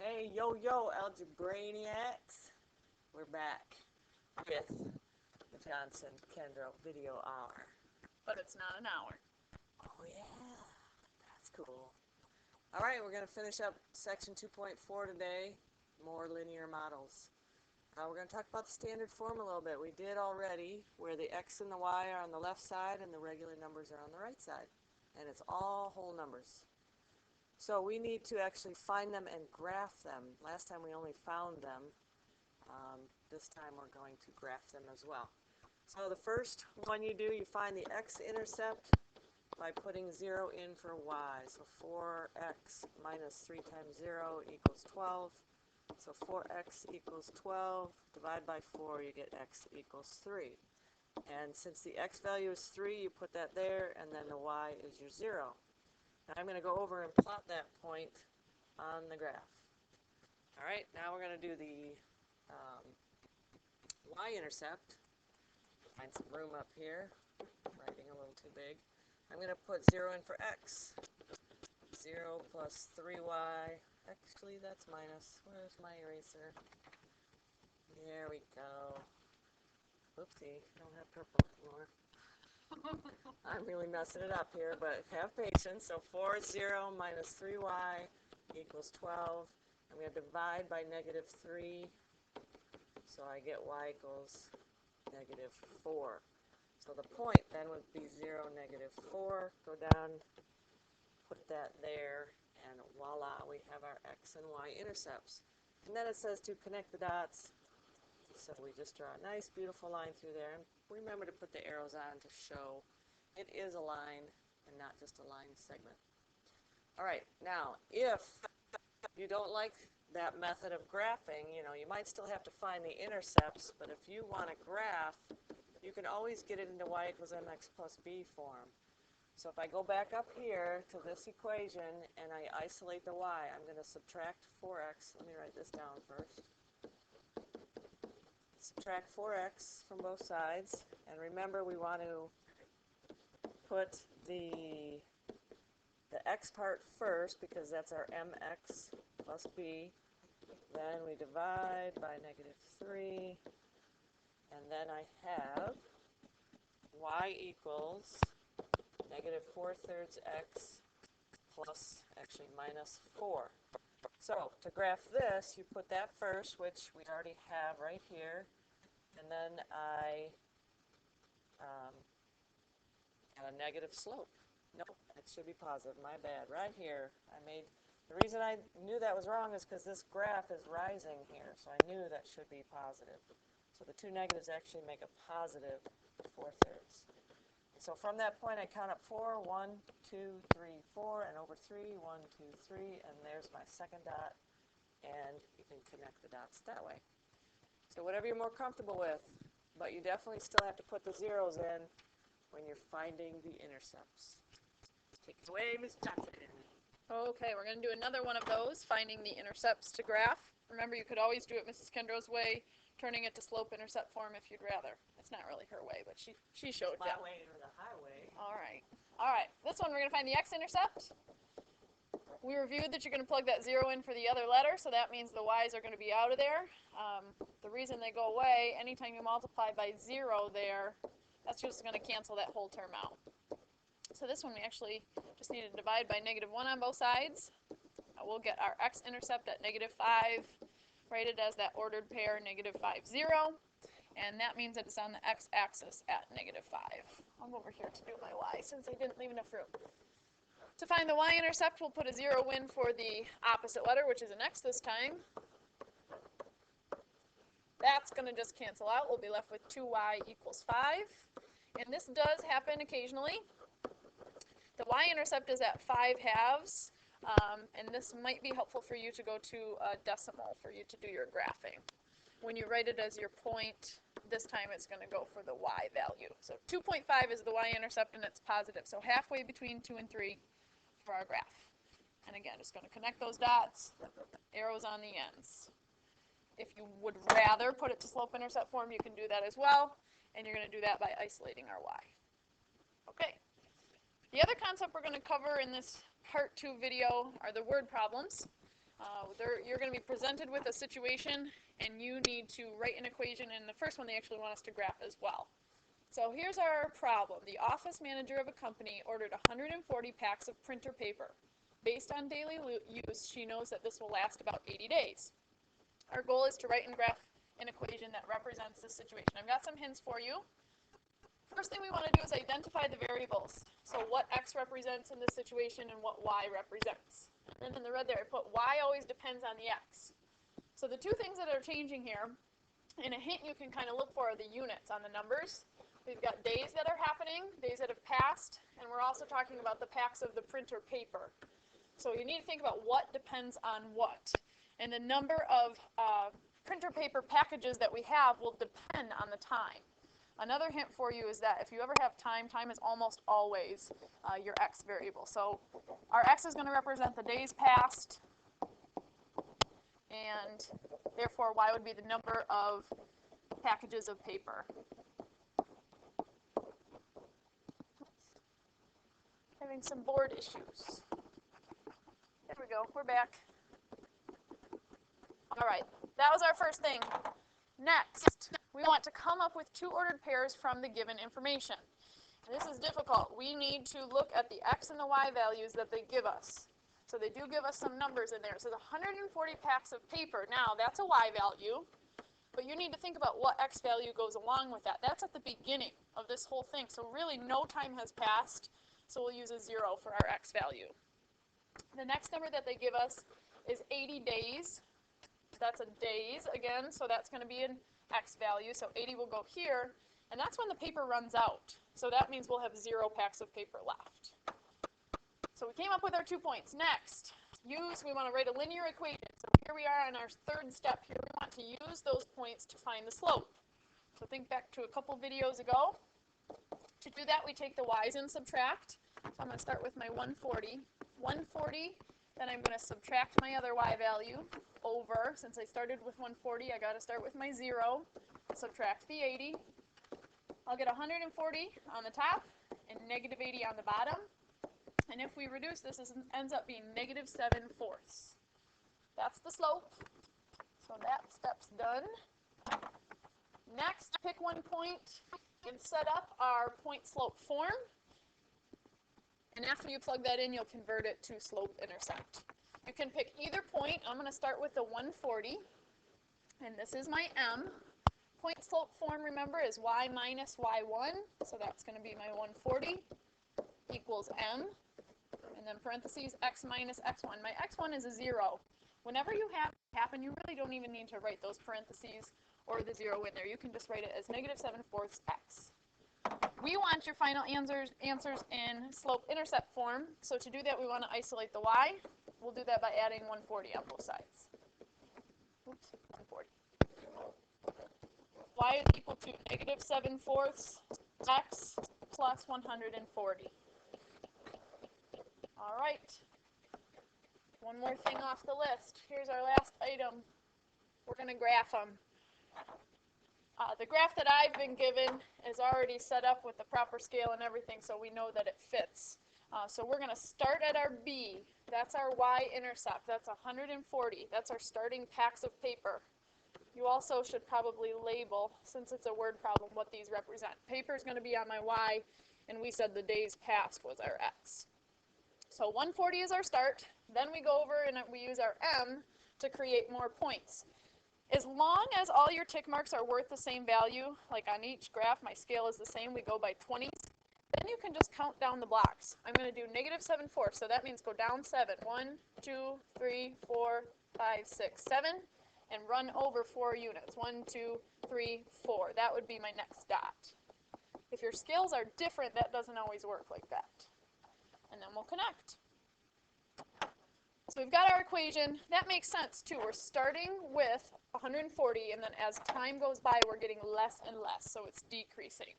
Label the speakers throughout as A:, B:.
A: Hey, yo, Algebrainiacs. We're back with the Johnson-Kendall video hour.
B: But it's not an hour.
A: Oh, yeah. That's cool. All right, we're going to finish up section 2.4 today, more linear models. We're going to talk about the standard form a little bit. We did already, where the x and the y are on the left side and the regular numbers are on the right side. And it's all whole numbers. So we need to actually find them and graph them. Last time we only found them. This time we're going to graph them as well. So the first one you do, you find the x-intercept by putting 0 in for y. So 4x minus 3 times 0 equals 12. So 4x equals 12. Divide by 4, you get x equals 3. And since the x value is 3, you put that there, and then the y is your 0. Now I'm going to go over and plot that point on the graph. All right, now we're going to do the y-intercept. Find some room up here. Writing a little too big. I'm going to put 0 in for x. 0 plus 3y. Actually, that's minus. Where's my eraser? There we go. Oopsie, I don't have purple anymore. I'm really messing it up here, but have patience. So 4, 0 minus 3y equals 12. I'm going to divide by negative 3. So I get y equals negative 4. So the point then would be 0, negative 4. Go down, put that there, and voila, we have our x and y intercepts. And then it says to connect the dots. So we just draw a nice, beautiful line through there. And remember to put the arrows on to show it is a line and not just a line segment. All right, now, if you don't like that method of graphing, you might still have to find the intercepts, but if you want to graph, you can always get it into y equals mx plus b form. So if I go back up here to this equation and I isolate the y, I'm going to subtract 4x. Let me write this down first. Subtract 4x from both sides, and remember we want to put the x part first because that's our mx plus b. Then we divide by negative 3, and then I have y equals negative 4/3 x plus, actually, minus 4. So to graph this, you put that first, which we already have right here, and then I add a negative slope. Nope, it should be positive. My bad. Right here, the reason I knew that was wrong is because this graph is rising here, so I knew that should be positive. So the two negatives actually make a positive 4/3. So from that point, I count up 4, 1, 2, 3, 4, and over 3, 1, 2, 3, and there's my second dot, and you can connect the dots that way. So whatever you're more comfortable with, but you definitely still have to put the zeros in when you're finding the intercepts. Take it away, Ms. Johnson.
B: Okay, we're going to do another one of those, finding the intercepts to graph. Remember, you could always do it Mrs. Kendall's way, turning it to slope-intercept form if you'd rather. It's not really her way, but she showed you.
A: My way or the highway.
B: All right. This one we're going to find the x-intercept. We reviewed that you're going to plug that 0 in for the other letter, so that means the y's are going to be out of there. The reason they go away, anytime you multiply by 0 there, that's just going to cancel that whole term out. So this one we actually just need to divide by negative 1 on both sides. We'll get our x-intercept at negative 5, write it as that ordered pair, negative 5, 0. And that means that it's on the x-axis at negative 5. I'll go over here to do my y since I didn't leave enough room. To find the y-intercept, we'll put a 0 in for the opposite letter, which is an x this time. That's going to just cancel out. We'll be left with 2y equals 5. And this does happen occasionally. The y-intercept is at 5 halves, and this might be helpful for you to go to a decimal for you to do your graphing. When you write it as your point, this time it's going to go for the y value. So 2.5 is the y-intercept, and it's positive. So halfway between 2 and 3 for our graph. And again, just going to connect those dots, arrows on the ends. If you would rather put it to slope-intercept form, you can do that as well, and you're going to do that by isolating our y. Okay. The other concept we're going to cover in this part 2 video are the word problems. You're going to be presented with a situation, and you need to write an equation, and the first one they actually want us to graph as well. So here's our problem. The office manager of a company ordered 140 packs of printer paper. Based on daily use, she knows that this will last about 80 days. Our goal is to write and graph an equation that represents this situation. I've got some hints for you. First thing we want to do is identify the variables. So what x represents in this situation and what y represents. And then in the red there I put y always depends on the x. So the two things that are changing here, and a hint you can kind of look for are the units on the numbers. We've got days that are happening, days that have passed, and we're also talking about the packs of the printer paper. So you need to think about what depends on what. And the number of printer paper packages that we have will depend on the time. Another hint for you is that if you ever have time, time is almost always your x variable. So our x is going to represent the days passed, and therefore y would be the number of packages of paper. Having some board issues. There we go, we're back. All right, that was our first thing. Next, we want to come up with two ordered pairs from the given information. And this is difficult. We need to look at the x and the y values that they give us. So they do give us some numbers in there. It says 140 packs of paper. Now, that's a y value, but you need to think about what x value goes along with that. That's at the beginning of this whole thing. So really, no time has passed, so we'll use a 0 for our x value. The next number that they give us is 80 days. That's a days again, so that's going to be an x value. So 80 will go here, and that's when the paper runs out. So that means we'll have 0 packs of paper left. So we came up with our 2 points. Next, we want to write a linear equation. So here we are on our third step here. We want to use those points to find the slope. So think back to a couple videos ago. To do that, we take the y's and subtract. So I'm going to start with my 140. 140, then I'm going to subtract my other y value over. Since I started with 140, I got to start with my 0. Subtract the 80. I'll get 140 on the top and negative 80 on the bottom. And if we reduce this, this ends up being negative 7/4. That's the slope. So that step's done. Next, pick one point and set up our point-slope form. And after you plug that in, you'll convert it to slope-intercept. You can pick either point. I'm going to start with the 140. And this is my m. Point-slope form, remember, is y minus y1. So that's going to be my 140 equals m. And then parentheses x minus x1. My x1 is a 0. Whenever you have it happen, you really don't even need to write those parentheses or the 0 in there. You can just write it as negative 7/4 x. We want your final answers in slope-intercept form. So to do that, we want to isolate the y. We'll do that by adding 140 on both sides. Oops, 140. Y is equal to negative 7/4 x plus 140. All right. One more thing off the list. Here's our last item. We're going to graph them. The graph that I've been given is already set up with the proper scale and everything, so we know that it fits. So we're going to start at our B. That's our y-intercept. That's 140. That's our starting packs of paper. You also should probably label, since it's a word problem, what these represent. Paper is going to be on my y, and we said the days passed was our x. So 140 is our start. Then we go over and we use our m to create more points. As long as all your tick marks are worth the same value, like on each graph my scale is the same, we go by 20s, then you can just count down the blocks. I'm going to do negative 7/4, so that means go down 7. 1, 2, 3, 4, 5, 6, 7, and run over 4 units. 1, 2, 3, 4. That would be my next dot. If your scales are different, that doesn't always work like that. And then we'll connect. So we've got our equation. That makes sense too. We're starting with 140, and then as time goes by, we're getting less and less, so it's decreasing.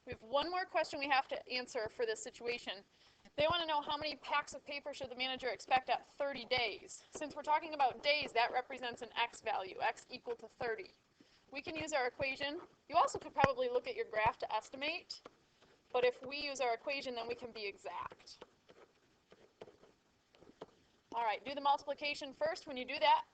B: We have one more question we have to answer for this situation. They want to know how many packs of paper should the manager expect at 30 days. Since we're talking about days, that represents an x value, x equal to 30. We can use our equation. You also could probably look at your graph to estimate, but if we use our equation, then we can be exact. All right, do the multiplication first. When you do that,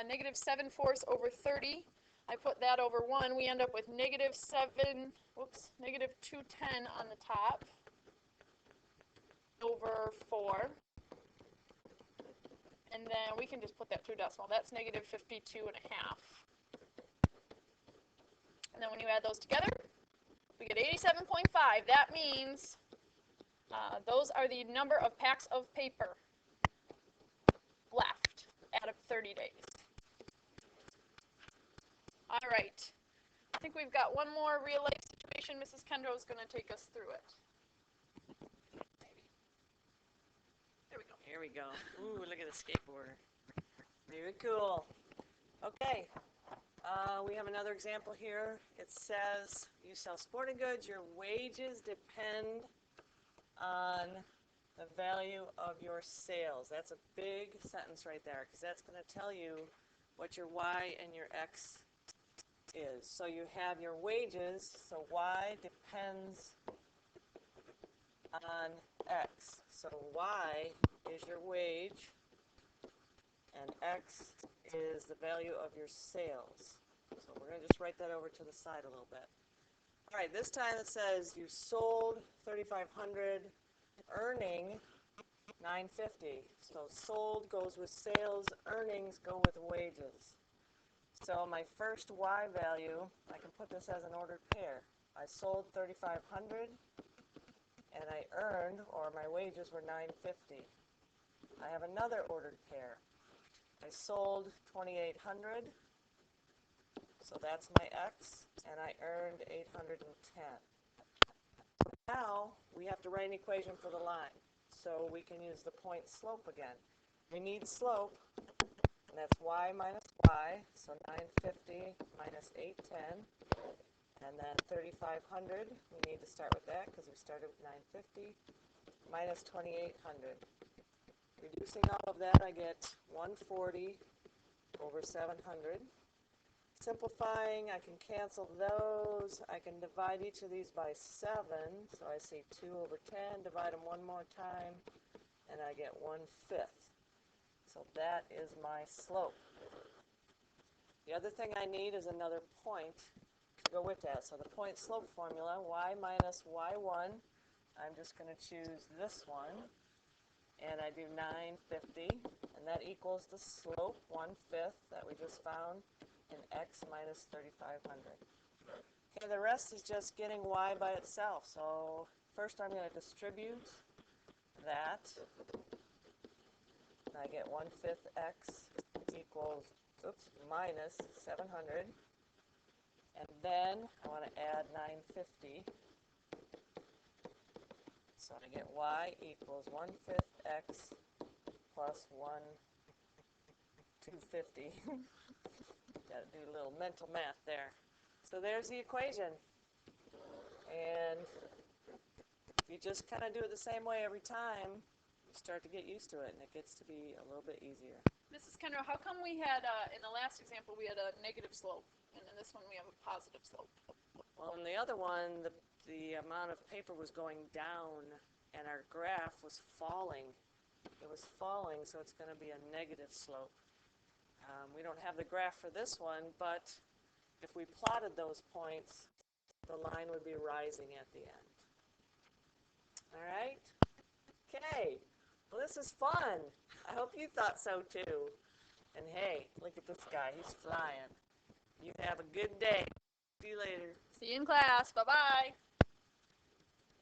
B: negative 7/4 over 30, I put that over 1. We end up with negative 210 on the top over 4. And then we can just put that through decimal. That's negative 52.5. And then when you add those together, we get 87.5. That means those are the number of packs of paper left out of 30 days. All right. I think we've got one more real life situation. Mrs. Kendall is going to take us through it. Maybe. There we go.
A: Here we go. Ooh, look at the skateboard. Very cool. Okay. We have another example here. It says you sell sporting goods. Your wages depend on the value of your sales. That's a big sentence right there because that's going to tell you what your Y and your X is. So you have your wages, so Y depends on X. So Y is your wage and X is the value of your sales. So we're going to just write that over to the side a little bit. All right, this time it says you sold 3,500, earning 950. So sold goes with sales, earnings go with wages. So my first Y value, I can put this as an ordered pair. I sold 3,500 and I earned, or my wages were 950. I have another ordered pair. I sold 2,800, so that's my X, and I earned 810. Now we have to write an equation for the line, so we can use the point slope again. We need slope, and that's Y minus Y, so 950 minus 810, and then 3,500, we need to start with that because we started with 950, minus 2,800. Reducing all of that, I get 140 over 700. Simplifying, I can cancel those. I can divide each of these by 7. So I see 2 over 10, divide them one more time, and I get 1/5. So that is my slope. The other thing I need is another point to go with that. So the point slope formula, Y minus Y1, I'm just going to choose this one. And I do 950, and that equals the slope, 1/5, that we just found, in X minus 3,500. Okay, the rest is just getting Y by itself. So first I'm going to distribute that. And I get 1/5 X equals, minus 700. And then I want to add 950. So I get Y equals 1/5 X plus 250. Got to do a little mental math there. So there's the equation. And if you just kind of do it the same way every time, you start to get used to it, and it gets to be a little bit easier.
B: Mrs. Kendall, how come we had, in the last example, we had a negative slope, and in this one we have a positive slope?
A: Well, in the other one, the amount of paper was going down, and our graph was falling. It was falling, so it's going to be a negative slope. We don't have the graph for this one, but if we plotted those points, the line would be rising at the end. All right? Okay. Well, this is fun. I hope you thought so too. And hey, look at this guy. He's flying. You have a good day. See you later.
B: See you in class. Bye-bye.